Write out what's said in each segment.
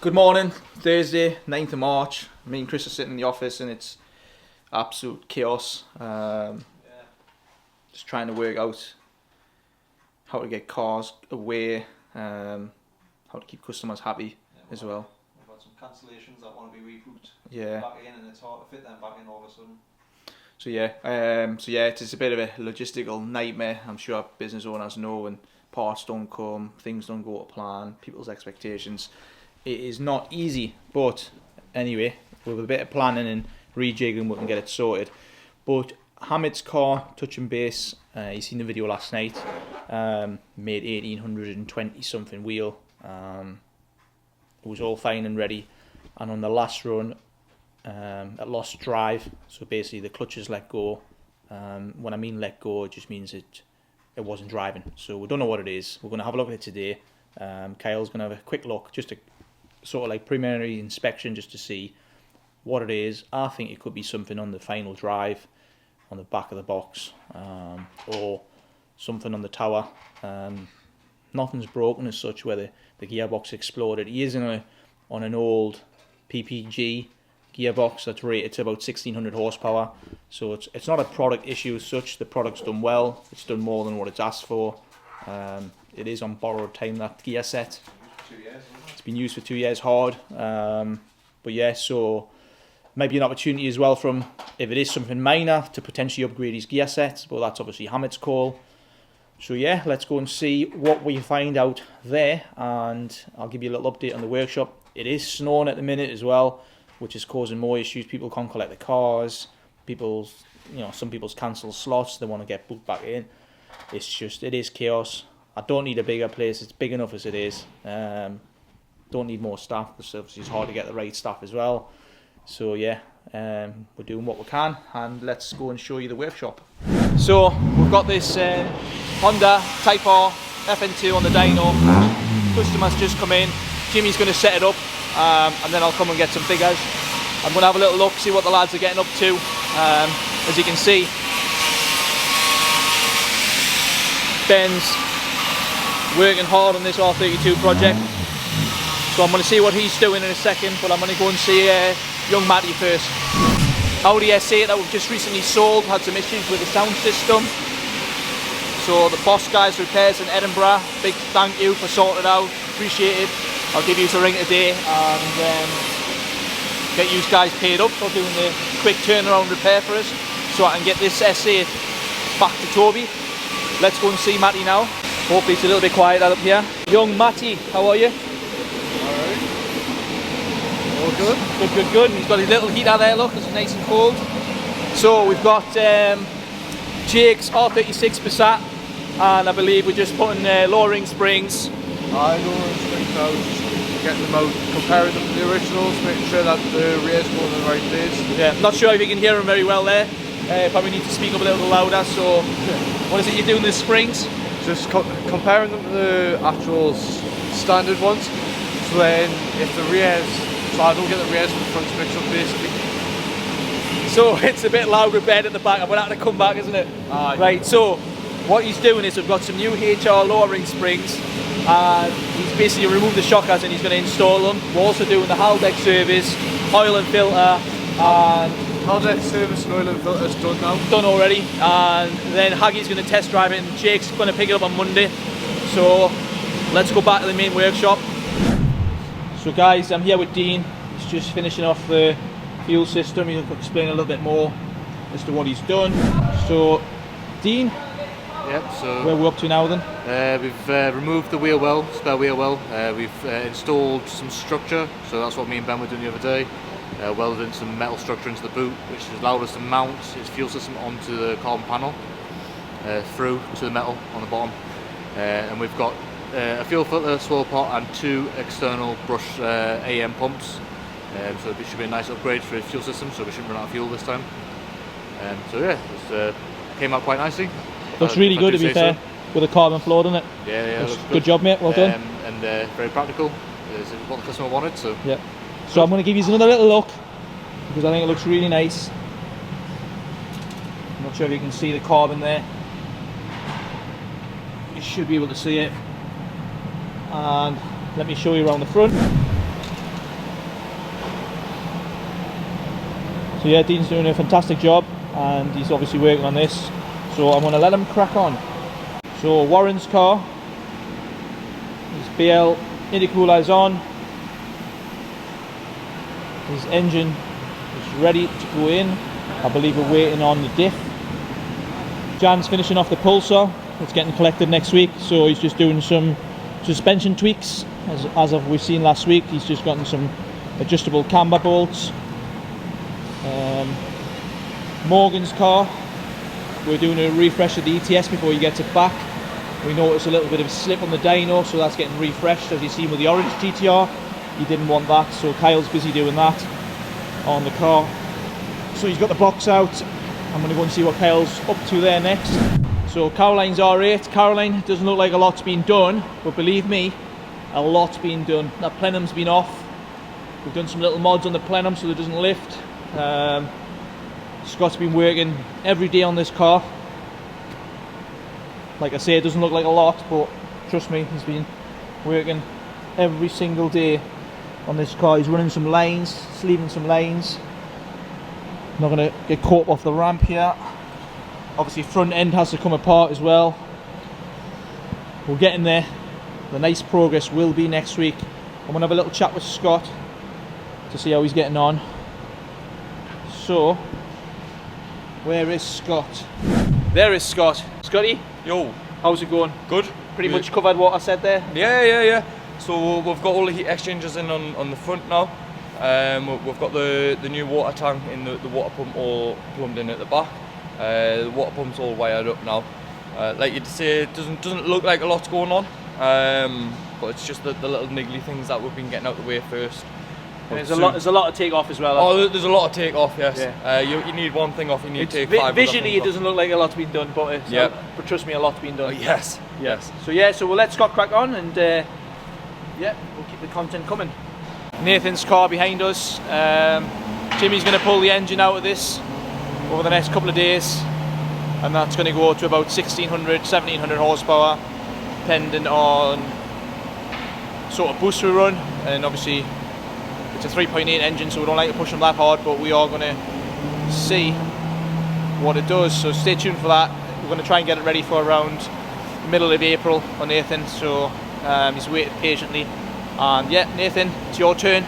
Good morning, Thursday, 9th of March. Me and Chris are sitting in the office and it's absolute chaos. Just trying to work out how to get cars away, how to keep customers happy as well. We've got some cancellations that want to be Yeah. back in, and it's hard to fit them back in all of a sudden. So yeah, it's a bit of a logistical nightmare. I'm sure business owners know when parts don't come, things don't go to plan, people's expectations. It is not easy, but anyway, with a bit of planning and rejigging, we can get it sorted. But Hamid's car, touching base, you seen the video last night, made 1820 something wheel. It was all fine and ready, and on the last run, it lost drive, so basically the clutches let go. When I mean let go, it just means it wasn't driving, so we don't know what it is. We're going to have a look at it today. Kyle's going to have a quick look, just a sort of like preliminary inspection, just to see what it is. I think it could be something on the final drive, on the back of the box, or something on the tower. Nothing's broken as such where the gearbox exploded. He is on an old PPG gearbox that's rated to about 1600 horsepower, so it's not a product issue as such. The product's done well, it's done more than what it's asked for. It is on borrowed time, that gear set. 2 years, isn't it? It's been used for 2 years hard, but yeah, so maybe an opportunity as well from, if it is something minor, to potentially upgrade his gear set, but that's obviously Hamid's call. So yeah, let's go and see what we find out there, and I'll give you a little update on the workshop. It is snowing at the minute as well, which is causing more issues. People can't collect the cars. Some people's cancel slots. They want to get booked back in. It is chaos. I don't need a bigger place. It's big enough as it is. Don't need more staff, because obviously it's hard to get the right staff as well. So yeah, we're doing what we can, and let's go and show you the workshop. So we've got this Honda Type R FN2 on the dyno. Customer's just come in. Jimmy's going to set it up, and then I'll come and get some figures. I'm going to have a little look, see what the lads are getting up to. As you can see, Ben's working hard on this R32 project. So I'm going to see what he's doing in a second, but I'm going to go and see young Matty first. Audi S8 that we've just recently sold had some issues with the sound system. So the Boss Guys Repairs in Edinburgh, big thank you for sorting it out, appreciate it. I'll give you a ring today and get you guys paid up for doing the quick turnaround repair for us, so I can get this S8 back to Toby. Let's go and see Matty now. Hopefully it's a little bit quiet up here. Young Matty, how are you? Alright. All good? Good. He's got his little heater there, look, it's nice and cold. So we've got Jake's R36 Passat, and I believe we're just putting lowering springs. Lowering springs out, just getting them out, comparing them to the originals, making sure that the rear's going in the right place. Yeah, not sure if you can hear him very well there. Probably need to speak up a little louder. So what is it you're doing with the springs? Just comparing them to the actual standard ones. So then if the rears, so I don't get the rears and the fronts mixed up basically. So it's a bit loud with Ben at the back. I'm going to have to come back, isn't it? Right, so what he's doing is we've got some new HR lowering springs, and he's basically removed the shockers and he's going to install them. We're also doing the Haldex service, oil and filter, and Haldex service and oil and filter is done now. Done already, and then Haggie's going to test drive it and Jake's going to pick it up on Monday. So let's go back to the main workshop. So guys, I'm here with Dean. He's just finishing off the fuel system. He'll explain a little bit more as to what he's done. So Dean, yep, so where we're up to now then? we've removed the wheel well, spare wheel well. We've installed some structure, so that's what me and Ben were doing the other day. Welded in some metal structure into the boot, which has allowed us to mount its fuel system onto the carbon panel, through to the metal on the bottom. And we've got a fuel filter, swirl pot, and 2 external brush AM pumps. So it should be a nice upgrade for the fuel system, so we shouldn't run out of fuel this time. So yeah, it came out quite nicely. Looks really good, to be fair, with the carbon floor, doesn't it? Yeah, good job, mate, well done. And very practical. It's what the customer wanted, so. Yeah. So I'm going to give you another little look, because I think it looks really nice. I'm not sure if you can see the carbon there. You should be able to see it. And let me show you around the front. So yeah, Dean's doing a fantastic job, and he's obviously working on this. So I'm going to let him crack on. So Warren's car, his BL intercooler is on. His engine is ready to go in. I believe we're waiting on the diff. Jan's finishing off the pulsar. It's getting collected next week, so he's just doing some suspension tweaks. As we've seen last week, he's just gotten some adjustable camber bolts. Morgan's car, we're doing a refresh of the ETS before he gets it back. We noticed a little bit of a slip on the dyno, so that's getting refreshed, as you see with the orange GTR. He didn't want that, so Kyle's busy doing that on the car. So he's got the box out. I'm going to go and see what Kyle's up to there next. So Caroline's R8. Caroline, doesn't look like a lot's been done, but believe me, a lot's been done. That plenum's been off. We've done some little mods on the plenum so it doesn't lift. Scott's been working every day on this car. Like I say, it doesn't look like a lot, but trust me, he's been working every single day on this car. He's running some lines, sleeving some lines. Not going to get caught off the ramp here. Obviously front end has to come apart as well. We're getting there. The nice progress will be next week. I'm going to have a little chat with Scott to see how he's getting on. So, where is Scott? There is Scott. Scotty, Yo, how's it going? good. Pretty much covered what I said there. Yeah. So we've got all the heat exchangers in on the front now. We've got the new water tank in the water pump all plumbed in at the back. The water pump's all wired up now. Like you'd say, it doesn't look like a lot's going on, but it's just the little niggly things that we've been getting out the way first. And there's a lot to take off as well. Oh, there's a lot to take off, yes. Yeah. You need one thing off, you need to take five. Visually, it doesn't look like a lot's been done, but but trust me, a lot's been done. Yes. So we'll let Scott crack on, and we'll keep the content coming. Nathan's car behind us. Jimmy's going to pull the engine out of this over the next couple of days, and that's going to go to about 1700 horsepower, depending on sort of boost we run. And obviously it's a 3.8 engine, so we don't like to push them that hard, but we are going to see what it does, so stay tuned for that. We're going to try and get it ready for around the middle of April on Nathan, so he's waited patiently. And yeah, Nathan, it's your turn.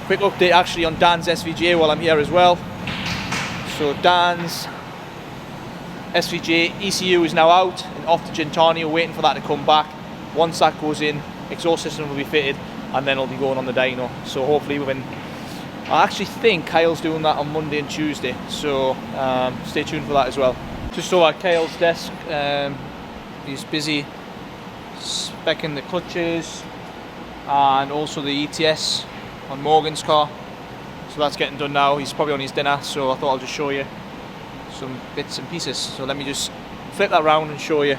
Quick update actually on Dan's SVJ while I'm here as well. So Dan's SVJ ECU is now out and off to Gentania, waiting for that to come back. Once that goes in, exhaust system will be fitted, and then it'll be going on the dyno. So hopefully I actually think Kyle's doing that on Monday and Tuesday, so stay tuned for that as well. Just over at Kyle's desk, he's busy speccing the clutches and also the ETS on Morgan's car. So that's getting done now. He's probably on his dinner, so I thought I'll just show you some bits and pieces. So let me just flip that round and show you.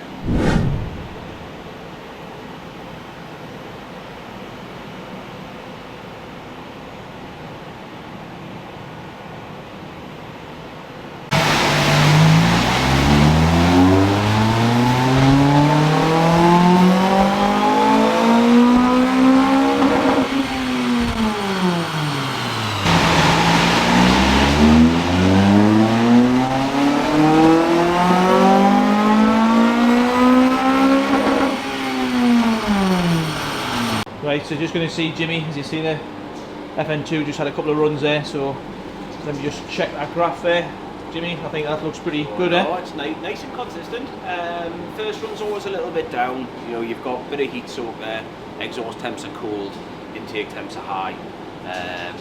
Right, so just going to see Jimmy, as you see there, FN2 just had a couple of runs there, so let me just check that graph there. Jimmy, I think that looks pretty good, No, it's nice and consistent. First run's always a little bit down, you know, you've got a bit of heat soak there, exhaust temps are cold, intake temps are high,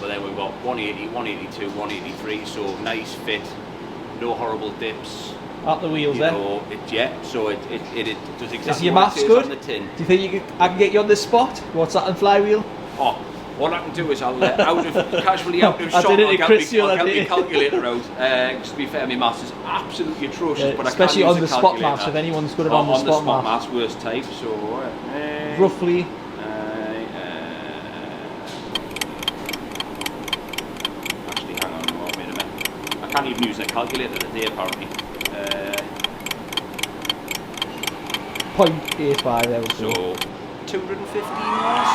but then we've got 180, 182, 183, so nice fit, no horrible dips. Up the wheels there. So it does exactly Is your what it maths says good? on the tin. Do you think I can get you on the spot? What's that on flywheel? Oh, what I can do is I'll casually out of I shot, did it I'll at get Christian, my I did it. calculator out. To be fair, my maths is absolutely atrocious, but especially I can on use the a spot calculator. maths, if anyone's good at on the spot maths. maths, worst type, so... Roughly. Actually, hang on, wait a minute. I can't even use a calculator today, apparently. 0.85 there we go. So, 215 was?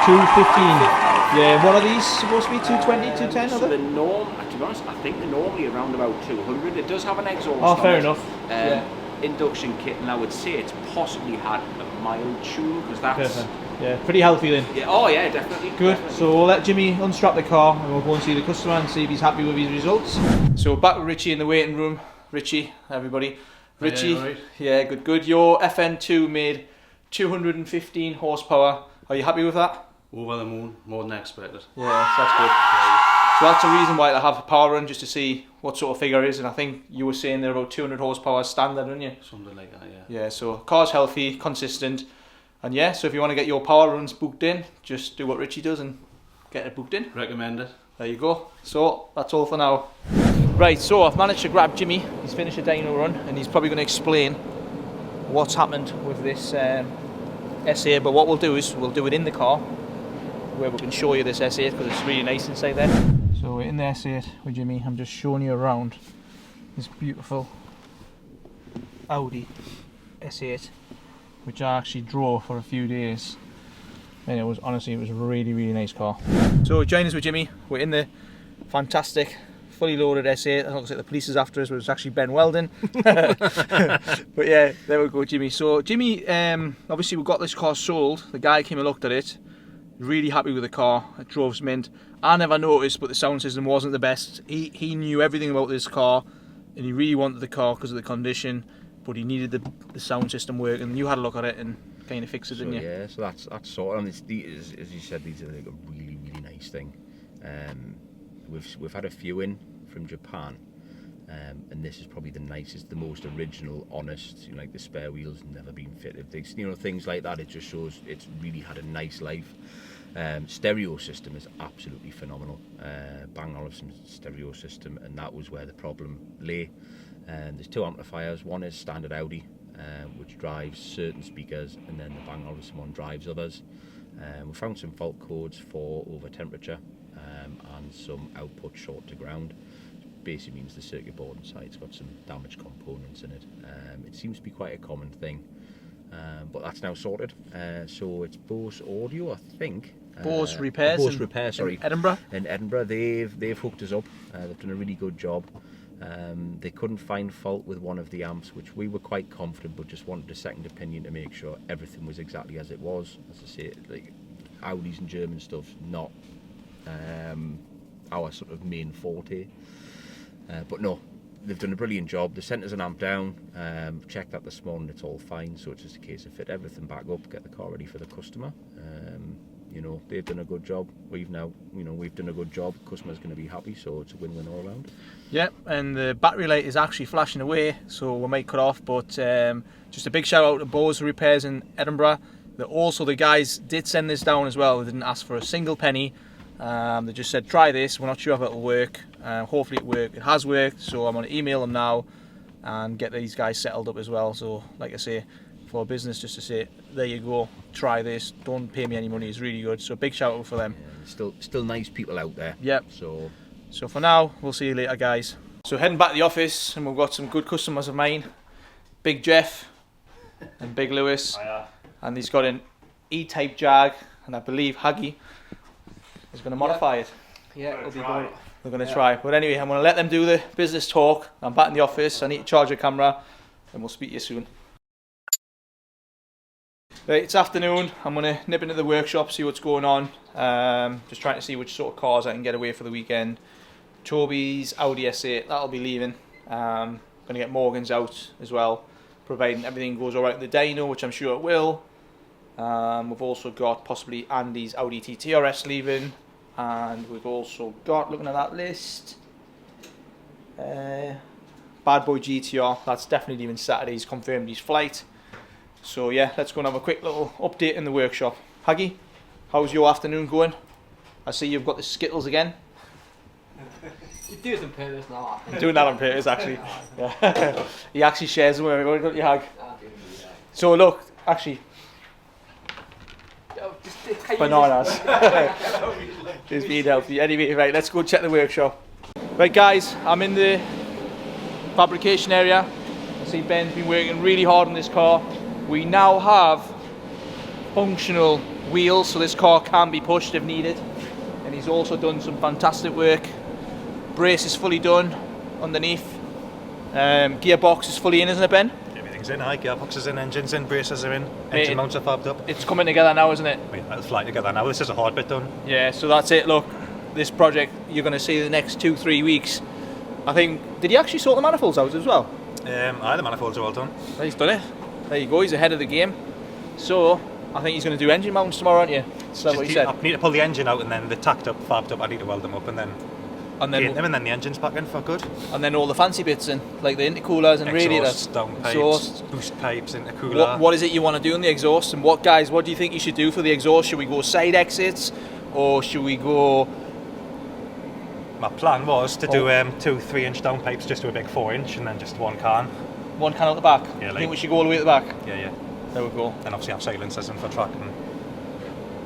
215. Yeah, what are these supposed to be? 220, 210? So the norm, to be honest, I think they're normally around about 200. It does have an exhaust. Oh, fair on it. enough. Induction kit, and I would say it's possibly had a mild tune because that's. Perfect. Yeah, pretty healthy then. Yeah. Oh yeah, definitely. Good. Definitely. So we'll let Jimmy unstrap the car and we'll go and see the customer and see if he's happy with his results. So we're back with Richie in the waiting room. Richie, everybody. Richie, right. Yeah, good. Your FN2 made 215 horsepower. Are you happy with that? Over the moon, more than I expected. Yeah, so that's good. So that's a reason why I have a power run, just to see what sort of figure it is. And I think you were saying they're about 200 horsepower standard, aren't you? Something like that, yeah. Yeah, so car's healthy, consistent. And yeah, so if you want to get your power runs booked in, just do what Richie does and get it booked in. Recommend it. There you go. So that's all for now. Right, so I've managed to grab Jimmy. He's finished a dyno run and he's probably going to explain what's happened with this S8. But what we'll do is we'll do it in the car, where we can show you this S8 because it's really nice inside there. So we're in the S8 with Jimmy. I'm just showing you around this beautiful Audi S8, which I actually drove for a few days. And it was honestly, it was a really nice car. So join us with Jimmy. We're in the fantastic, fully loaded S8. It looks like the police is after us, but it's actually Ben Weldon. But yeah, there we go, Jimmy. So Jimmy, obviously we got this car sold. The guy came and looked at it. Really happy with the car. It drove mint. I never noticed, but the sound system wasn't the best. He knew everything about this car, and he really wanted the car because of the condition, but he needed the sound system working. And you had a look at it and kind of fixed it, didn't you? Yeah, so that's sort of, and it's, as you said, these are like a really nice thing. We've had a few in from Japan, and this is probably the nicest, the most original, honest. You know, like the spare wheels never been fitted. Things like that. It just shows it's really had a nice life. Stereo system is absolutely phenomenal. Bang Olufsen stereo system, and that was where the problem lay. There's two amplifiers. One is standard Audi, which drives certain speakers, and then the Bang Olufsen one drives others. We found some fault codes for over temperature and some output short to ground. Basically means the circuit board inside's got some damaged components in it. It seems to be quite a common thing, but that's now sorted. So it's Bose Audio, I think. Bose Repairs. Bose Repair, sorry. Edinburgh. In Edinburgh, they've hooked us up. They've done a really good job. They couldn't find fault with one of the amps, which we were quite confident, but just wanted a second opinion to make sure everything was exactly as it was. As I say, like Audis and German stuff's not our sort of main forte. But no, they've done a brilliant job. They sent us an amp down, checked that this morning, it's all fine. So it's just a case of fit everything back up, get the car ready for the customer. You know, they've done a good job. We've done a good job. Customer's going to be happy, so it's a win-win all around. Yep, and the battery light is actually flashing away, so we might cut off. But just a big shout out to Bose Repairs in Edinburgh. The guys did send this down as well. They didn't ask for a single penny. They just said, try this. We're not sure if it'll work. Hopefully it worked. It has worked, so I'm going to email them now and get these guys settled up as well. So, like I say, for a business, just to say, there you go, try this. Don't pay me any money. It's really good. So big shout out for them. Yeah, still nice people out there. Yep. So for now, we'll see you later, guys. So heading back to the office, and we've got some good customers of mine, Big Jeff and Big Lewis, and he's got an E-Type Jag, and I believe Haggy is going to modify it. Yeah, we're going to try. But anyway, I'm going to let them do the business talk. I'm back in the office. I need to charge the camera, and we'll speak to you soon. Right, it's afternoon. I'm going to nip into the workshop, see what's going on. Just trying to see which sort of cars I can get away for the weekend. Toby's Audi S8, that'll be leaving. Going to get Morgan's out as well, providing everything goes alright with the dyno, which I'm sure it will. We've also got possibly Andy's Audi TTRS leaving. And we've also got, looking at that list, Bad Boy GTR, that's definitely leaving Saturday. He's confirmed his flight. So yeah, let's go and have a quick little update in the workshop. Haggy, how's your afternoon going? I see you've got the Skittles again. You do it on purpose now. I'm doing that on purpose, actually. Yeah. He actually shares them with everybody, don't you, Hag? So look, actually, bananas. Just being healthy. Anyway, right, let's go check the workshop. Right guys, I'm in the fabrication area. I see Ben's been working really hard on this car. We now have functional wheels, so this car can be pushed if needed. he's also done some fantastic work. Brace is fully done underneath. Gearbox is fully in, isn't it, Ben? Everything's in, gearbox is in, engines in, braces are in, engine mounts are fabbed up. It's coming together now, isn't it? I mean, it'll fly together now, this is a hard bit done. Yeah, so that's it. Look, this project you're going to see the next 2-3 weeks. I think, did he actually sort the manifolds out as well? The manifolds are all done. He's done it. There you go, he's ahead of the game. So, I think he's going to do engine mounts tomorrow, aren't you? So what he said. I need to pull the engine out and then they're tacked up, fabbed up, I need to weld them up and then paint them and then the engine's back in for good. And then all the fancy bits in, like the intercoolers and radiators. Downpipes, boost pipes, intercooler. What is it you want to do in the exhaust, and what do you think you should do for the exhaust? Should we go side exits, or should we go... My plan was to do 2 3-inch downpipes just to a big 4-inch and then just one can. One can out the back? Yeah, I think we should go all the way at the back? Yeah. There we go. Then obviously have silencers in for tracking.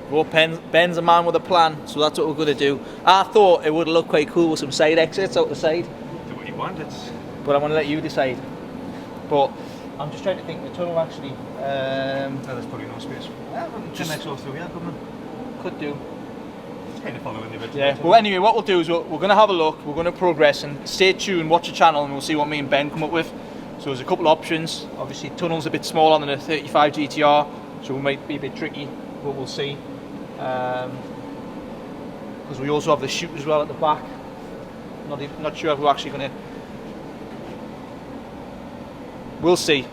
Well, Ben's a man with a plan, so that's what we're going to do. I thought it would look quite cool with some side exits out the side. Do what you want, but I'm going to let you decide. But I'm just trying to think the tunnel actually. There's probably no space. Just exhaust through here, couldn't it? Could do. Kind of following the original. Yeah, but anyway, what we'll do is we're going to have a look, we're going to progress, and stay tuned, watch the channel, and we'll see what me and Ben come up with. So there's a couple of options. Obviously, tunnel's a bit smaller than a 35 GTR, so it might be a bit tricky, but we'll see. Because we also have the chute as well at the back. Not sure if we're actually going to... We'll see.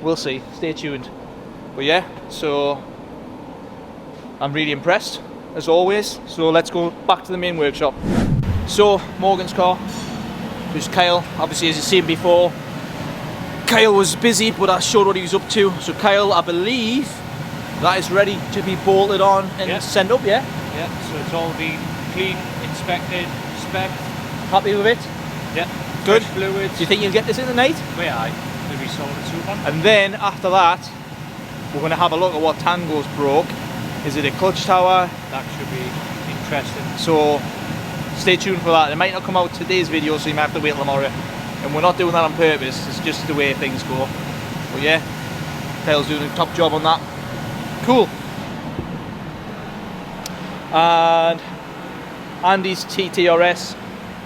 Stay tuned. But yeah, so I'm really impressed, as always. So let's go back to the main workshop. So, Morgan's car. There's Kyle, obviously as you've seen before. Kyle was busy, but I showed what he was up to. So Kyle, I believe that is ready to be bolted on and sent up, yeah? Yeah, so it's all been clean, inspected, spec'd. Happy with it? Yeah. Good. Fresh fluids. Do you think you'll get this in the night? Yeah, maybe solid soup on. And then after that, we're going to have a look at what Tango's broke. Is it a clutch tower? That should be interesting. So stay tuned for that. It might not come out today's video, so you might have to wait till tomorrow. And we're not doing that on purpose, it's just the way things go. But yeah, Kyle's doing a top job on that. Cool. And Andy's TTRS,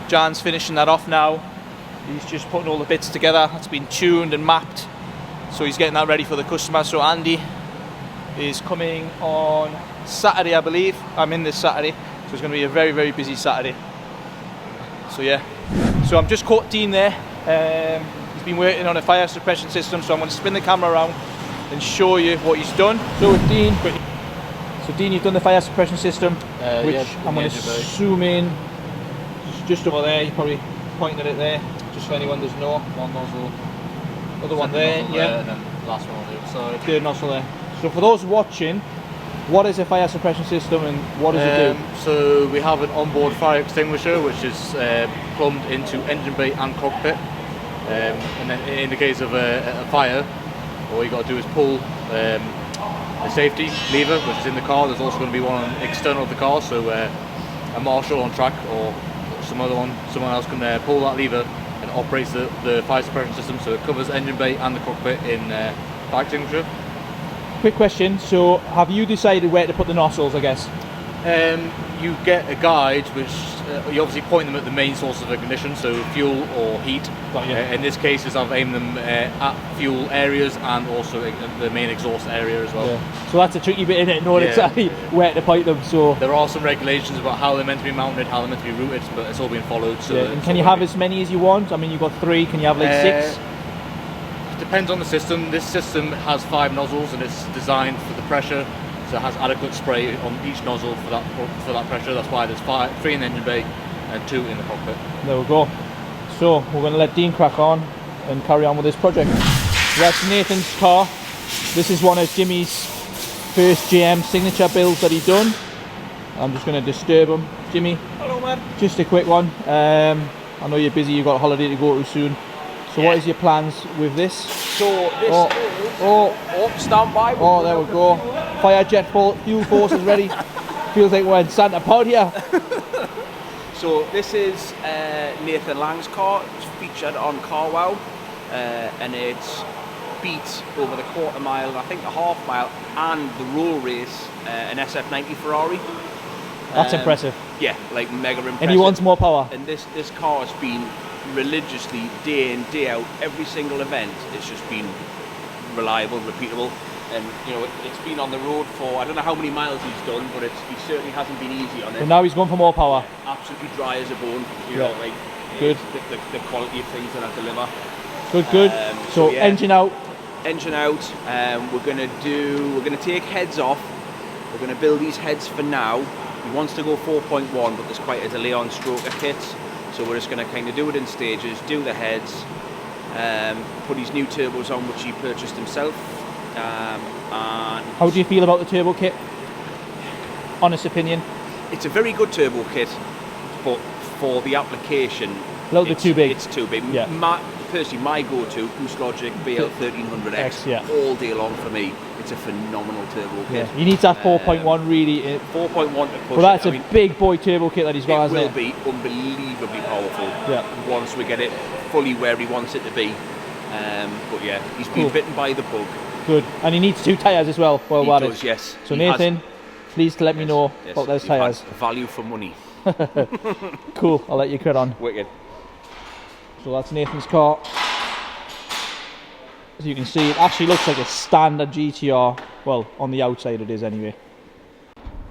Jan's finishing that off now. He's just putting all the bits together. It's been tuned and mapped, so he's getting that ready for the customer. So Andy is coming on Saturday, I believe. I'm in this Saturday, so it's going to be a very, very busy Saturday. So yeah. So I'm just caught Dean there. He's been working on a fire suppression system, so I'm going to spin the camera around and show you what he's done. So with Dean, you've done the fire suppression system, which I'm going to zoom in just over there. You probably pointed at it there, just so anyone doesn't know. One nozzle, other one there, yeah. And then last one on the other side. Third nozzle there. So for those watching, what is a fire suppression system and what does it do? So we have an onboard fire extinguisher which is plumbed into engine bay and cockpit, and then in the case of a fire, all you got to do is pull a safety lever which is in the car. There's also going to be one external of the car, so a marshal on track or someone else can pull that lever and operates the fire suppression system, so it covers engine bay and the cockpit in fire extinguisher. Quick question, so have you decided where to put the nozzles, I guess? You get a guide which you obviously point them at the main source of ignition, so fuel or heat. In this case, I've aimed them at fuel areas and also the main exhaust area as well. Yeah. So that's a tricky bit in it, knowing exactly where to point them. So there are some regulations about how they're meant to be mounted, how they're meant to be routed, but it's all being followed. So and can you have as many as you want? I mean, you've got 3. Can you have like 6? Depends on the system. This system has 5 nozzles and it's designed for the pressure, so it has adequate spray on each nozzle for that pressure. That's why there's 3 in the engine bay and 2 in the cockpit. There we go. So we're going to let Dean crack on and carry on with this project. That's Nathan's car. This is one of Jimmy's first GM signature builds that he done. I'm just going to disturb him. Jimmy. Hello, man. Just a quick one. I know you're busy. You've got a holiday to go to soon. So what is your plans with this? So this stand by. Oh, there we go. Fire jet fuel force is ready. Feels like we're in Santa Pod here. So this is Nathan Lang's car. It's featured on Carwow, and it's beat over the quarter mile, I think a half mile, and the roll race an SF90 Ferrari. That's impressive. Yeah, like mega impressive. And he wants more power. And this car has been religiously, day in, day out, every single event, it's just been reliable, repeatable. And you know, it's been on the road for, I don't know how many miles he's done, but he certainly hasn't been easy on it. But now he's going for more power. Absolutely dry as a bone, you know, like good. The quality of things that I deliver. Good. So yeah. engine out. Engine out. We're gonna take heads off. We're gonna build these heads for now. He wants to go 4.1, but there's quite a delay on stroker kits, so we're just gonna kind of do it in stages. Do the heads. Put his new turbos on, which he purchased himself. And how do you feel about the turbo kit? Honest opinion. It's a very good turbo kit, but for the application, a little bit too big. It's too big. Yeah. Personally, my go-to Boost Logic BL1300X all day long for me. It's a phenomenal turbo kit. Yeah. You need that 4.1 really. 4.1 to push. Well, that's a big boy turbo kit that he's got. It will be unbelievably powerful. Yeah. Once we get it fully where he wants it to be. But yeah, he's been bitten by the bug. Good. And he needs 2 tyres as well. Well, he does, yes. So Nathan, please let me know about those tyres. Value for money. Cool. I'll let you crack on. Wicked. So that's Nathan's car. As you can see, it actually looks like a standard GTR. Well, on the outside it is anyway.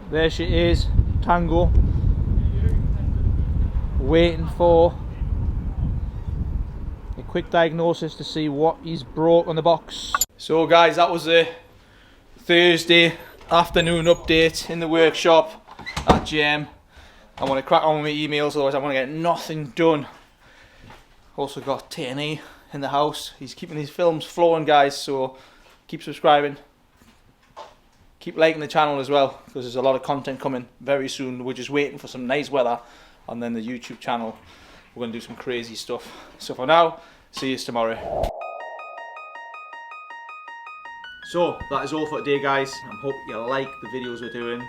There she is, Tango. Waiting for a quick diagnosis to see what he's brought on the box. So guys, that was a Thursday afternoon update in the workshop at GM. I want to crack on with my emails, otherwise I want to get nothing done. Also got TNE in the house. He's keeping these films flowing, guys, so keep subscribing. Keep liking the channel as well, because there's a lot of content coming very soon. We're just waiting for some nice weather, and then the YouTube channel, we're going to do some crazy stuff. So for now, see you tomorrow. So that is all for today, guys. I hope you like the videos we're doing.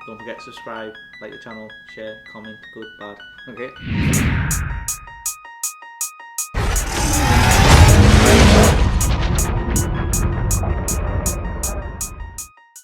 Don't forget to subscribe, like the channel, share, comment, good, bad. Okay.